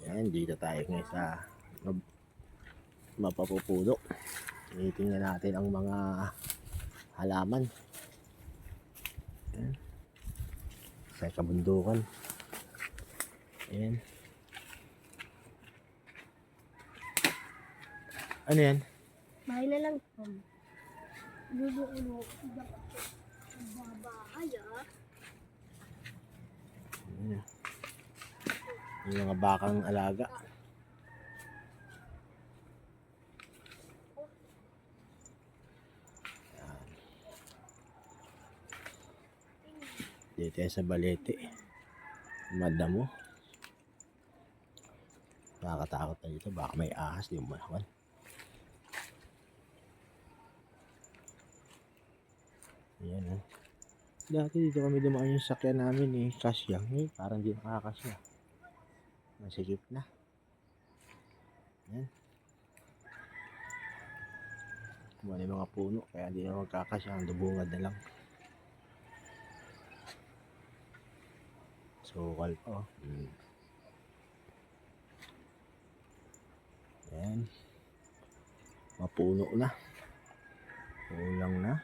Ayan, dito tayo ngayon sa mapapupuno. Tinitingnan natin ang mga halaman. Ayan. Sa kabundukan. Ayan. Ano yan? Bahay na lang. Luluulo. Babahay ah. Ayan. Yung mga bakang alaga. Ayan. Dito yan sa Balete. Madamo. Nakakatakot na dito. Baka may ahas. Di mo malawan. Ayan o. Dati dito kami dumaan yung sakyan namin eh. Kasya. Eh, parang di nakakasya. Masikip na. Ayan. Kumali mga puno. Kaya di na magkakasya. Ang dubungad na lang. Sukal pa oh. Ayan. Mapuno na. Kulang na.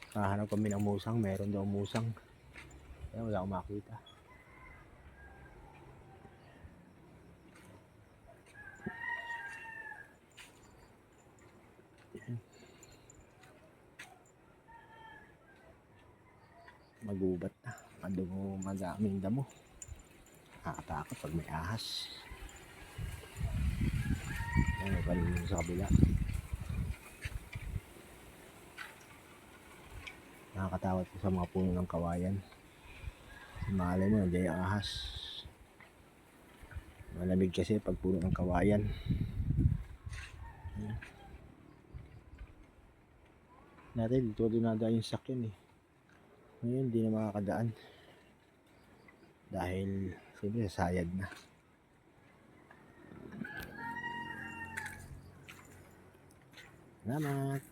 Hahanap kami ng musang. Meron daw musang. Kaya wala akong makita. Magubat na. Madaming damo. Nakakatakot pag may ahas. Ayan, may palimong sa kabila. Nakakatakot sa mga puno ng kawayan. Malay mo, nandiyan yung ahas. Malamig kasi pag puno ng kawayan. Ayan. Dati dito dinadaan yung sakyan eh. Ngayon hindi na makakadaan. Dahil siyempre sayad na. Salamat.